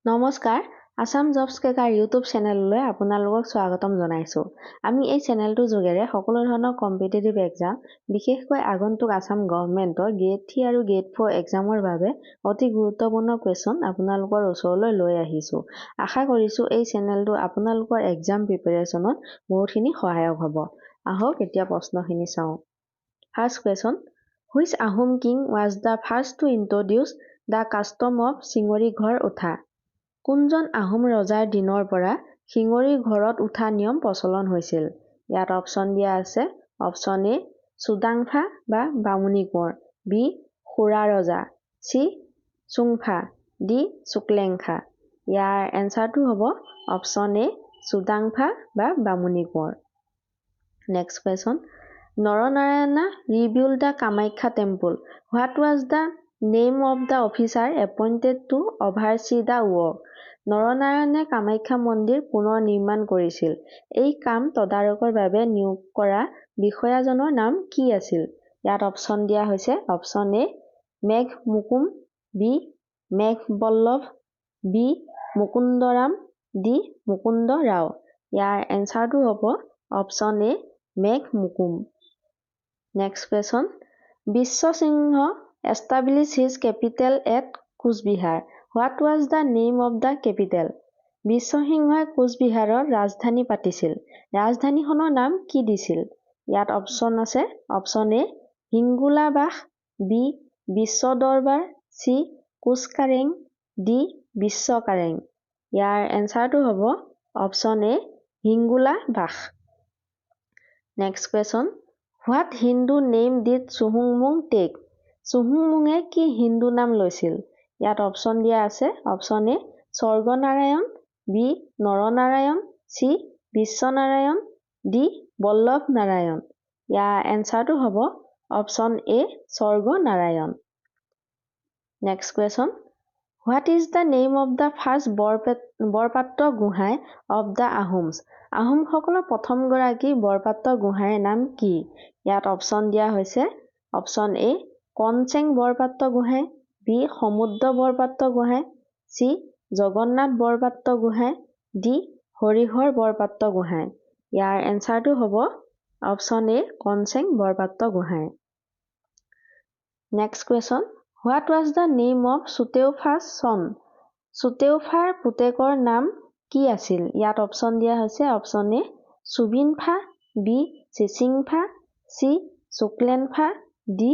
নমস্কাৰ Assam jobs কেকাৰ YouTube চেনেললৈ আপোনালোকক স্বাগতম জনাইছোঁ। আমি এই চেনেলটোৰ যোগেৰে সকলো ধৰণৰ কম্পিটিটিভ এক্সাম, বিশেষকৈ আগন্তুক আসাম গভৰ্ণমেণ্টৰ গ্ৰেড 3 আৰু গ্ৰেড 4 এক্সামৰ বাবে অতি গুৰুত্বপূৰ্ণ কুৱেশ্যন আপোনালোকৰ ওচৰলৈ লৈ আহিছোঁ। আশা কৰিছোঁ এই চেনেলটো আপোনালোকৰ এক্সাম প্ৰিপেৰেশ্যনত বহুতখিনি সহায়ক হ'ব। আহক এতিয়া প্ৰশ্নখিনি চাওঁ। First question, which Ahom king was the first to introduce the custom of চিঙৰি ঘৰ উঠা? কোনজন আহোম ৰজাৰ দিনৰ পৰা শিঙৰি ঘৰত উঠা নিয়ম প্ৰচলন হৈছিল? ইয়াত অপশ্যন দিয়া আছে। অপশ্যন এ চুডাংফা বা বামুণী কোঁৱৰ, বি খুৰা ৰজা, চি চুংফা, ডি শুক্লেংফা। ইয়াৰ এনচাৰটো হ'ব অপশ্যন এ চুডাংফা বা Bamuni Konwar. Next question, Naranarayana rebuilt the Kamakhya temple. What was the name of the officer appointed to oversee the work? নৰনাৰায়ণে কামাখ্যা মন্দিৰ পুনৰ নিৰ্মাণ কৰিছিল। এই কাম তদাৰকৰ বাবে নিয়োগ কৰা বিষয়াজনৰ নাম কি আছিল? ইয়াত অপশ্যন দিয়া হৈছে। Option A Megh Mukum, B Megh Ballabh, B Mukundaram, D Mukunda Rao. ইয়াৰ এনচাৰটো হ'ব option A Megh Mukum. Next question, Biswasingha established his capital at Cooch Behar. What was the name of the capital? বিশ্বসিংহই কোচবিহাৰৰ ৰাজধানী পাতিছিল। ৰাজধানীখনৰ নাম কি দিছিল? ইয়াত অপশ্যন আছে। Option A Hingulabas, B Biswadarbar, C Kochkareng, D Biswakareng. ইয়াৰ এনচাৰটো হ'ব option A Hingulabas. Next question, what Hindu name did চুহুংমুং টেক? চুহুংমুঙে কি হিন্দু নাম লৈছিল? ইয়াত অপশ্যন দিয়া আছে। Option A Swarganarayan, B Naranarayan, C Biswanarayan, D Ballabh Narayan. ইয়াৰ এনচাৰটো হ'ব option A Swarganarayan. Next question, what is the name of the first Borpatra Gohain of the Ahoms? আহোমসকলৰ প্ৰথমগৰাকী বৰপাত্ৰ গোহাঁইৰ নাম কি? ইয়াত অপশ্যন দিয়া হৈছে। Option A Konseng Borpatra Gohain, B Samudra Borpatra Gohain, C Jagannath Borpatra Gohain, D Harihar Borpatra Gohain. ইয়াৰ এনচাৰটো হ'ব option A Konseng Borpatra Gohain. Next question, what was the name of Sutepha's son? চুতেওফাৰ পুতেকৰ নাম কি আছিল? ইয়াত অপশ্যন দিয়া হৈছে। Option A Subinpha, B Sisingpha, C Suklenpha, D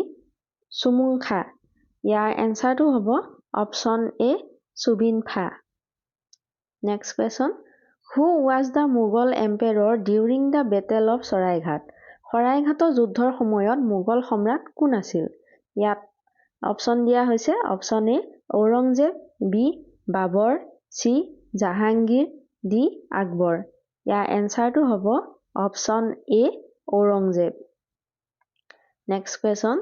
Sumungkha. ইয়াৰ এনচাৰটো হ'ব option A Subinpha. Next question, who was the Mughal emperor during the battle of Saraighat? শৰাইঘাটৰ যুদ্ধৰ সময়ত মোগল সম্ৰাট কোন আছিল? ইয়াত অপশ্যন দিয়া হৈছে। অপশ্যন এ ঔৰংজেব, বি বাবৰ, চি জাহাংগীৰ, ডি আকবৰ। ইয়াৰ এনচাৰটো হ'ব option A Aurangzeb. Next question,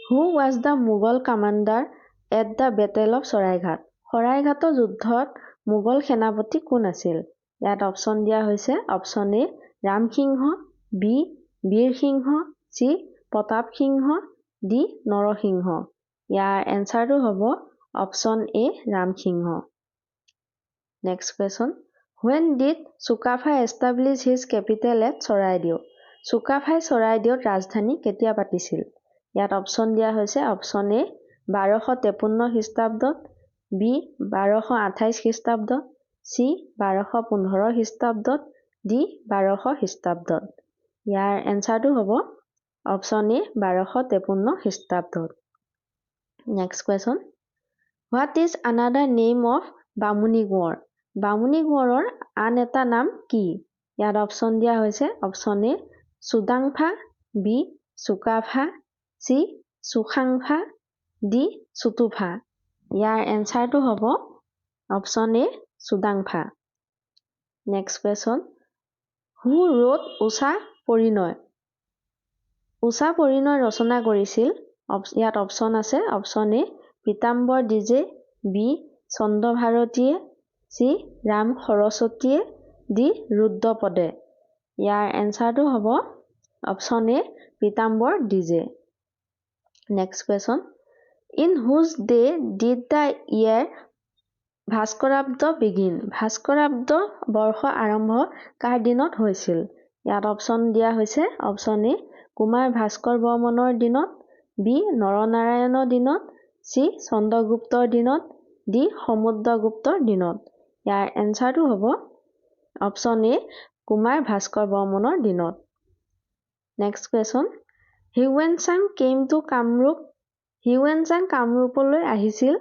who was the Mughal commander at the battle of Saraighat? শৰাইঘাটৰ যুদ্ধত মোগল সেনাপতি কোন আছিল? ইয়াত অপশ্যন দিয়া হৈছে। Option A Ramsingha, B Birsingha, C Pratapsingha, D Narsingha. ইয়াৰ এনচাৰটো হ'ব option A Ramsingha. Next question, when did Sukapha establish his capital at Charaideo? চুকাফাই চৰাইদেউত ৰাজধানী কেতিয়া পাতিছিল? ইয়াত অপশ্যন দিয়া হৈছে। অপশ্যন এ 1253 খ্ৰীষ্টাব্দত, বি 1228 খ্ৰীষ্টাব্দত, চি 1215 খ্ৰীষ্টাব্দত, ডি 1200 খ্ৰীষ্টাব্দত। ইয়াৰ এনচাৰটো হ'ব অপশ্যন এ 1253 খ্ৰীষ্টাব্দত। Next question, what is another name of Bamuni Konwar? Bamuni কোঁৱৰৰ আন এটা নাম কি? ইয়াত অপশ্যন দিয়া হৈছে। Option A Sudangpha, B Sukapha, C Sukhangpha, D Sutupha. ইয়াৰ এনচাৰটো হ'ব option A Sudangpha. Next question, who wrote Usha Parinay? Usha Parinay ৰচনা কৰিছিল? ইয়াত অপশ্যন আছে। অপশ্যন এ পীতাম্বৰ দ্বিজে, বি চন্দ্ৰভাৰতীয়ে, চি ৰাম সৰস্বতীয়ে, ডি ৰুদ্ৰপদে। ইয়াৰ এনচাৰটো হ'ব অপশ্যন এ পীতাম্বৰ দ্বিজে। Next question, in whose day did the year Bhaskarabda begin Bhaskarabda বৰ্ষ আৰম্ভ কাৰ দিনত হৈছিল ইয়াত অপচন দিয়া হৈছে অপচন এ কুমাৰ ভাস্কৰ বৰ্মনৰ দিনত বি নৰনাৰায়ণৰ দিনত চি চন্দ্ৰগুপ্তৰ দিনত ডি সমুদ্ৰগুপ্তৰ দিনত ইয়াৰ এনসাৰটো হ'ব অপচন এ কুমাৰ ভাস্কৰ বৰ্মনৰ দিনত next question হিউৱেনচাং came to Kamrup হিউৱেনচাং কামৰূপলৈ আহিছিল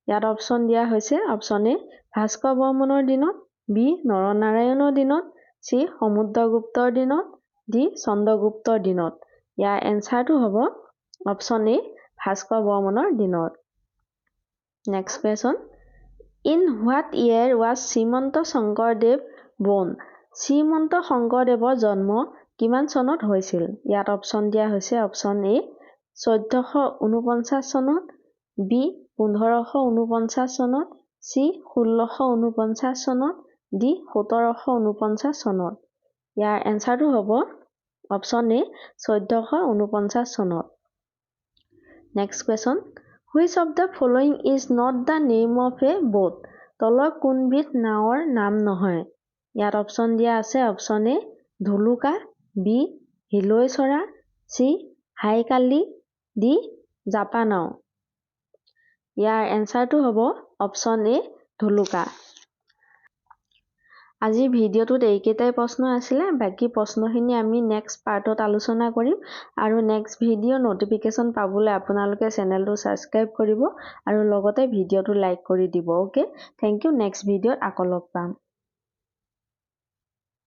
ইয়াত অপচন দিয়া হৈছে অপচন এ ভাস্কৰ বৰ্মনৰ দিনত বি নৰনাৰায়ণৰ দিনত চি সমুদ্ৰগুপ্তৰ দিনত ডি চন্দ্ৰগুপ্তৰ দিনত ইয়াৰ এনসাৰটো হ'ব অপচন এ ভাস্কৰ বৰ্মনৰ দিনত next question in what year was Srimanta Sankardev born Srimanta শংকৰদেৱৰ জন্ম কিমান চনত হৈছিল ইয়াত অপচন দিয়া হৈছে অপচন এ 1449 চনত বি 1549 চনত চি 1649 চনত ডি 1749 চনত ইয়াৰ এনসাৰটো হ'ব অপচন এ 1449 চনত next question which of the following is not the name of a boat তলৰ কোনবিধ নাৱৰ নাম নহয় ইয়াত অপচন দিয়া আছে অপচন এ ধুলুকা বি হিলৈ চৰা চি হাইকালি ডি জাপানাও ইয়াৰ এনসাৰটো হ'ব অপচন এ ধুলুকা আজিৰ ভিডিঅ'টোত এইকেইটাই প্ৰশ্ন আছিলে বাকি প্ৰশ্নখিনি আমি নেক্সট পাৰ্টত আলোচনা কৰিম আৰু নেক্সট ভিডিঅ' নটিফিকেশ্যন পাবলৈ আপোনালোকে চেনেলটো ছাবস্ক্ৰাইব কৰিব আৰু লগতে ভিডিঅ'টো লাইক কৰি দিব ওকে থেংক ইউ নেক্সট ভিডিঅ'ত আকৌ লগ পাম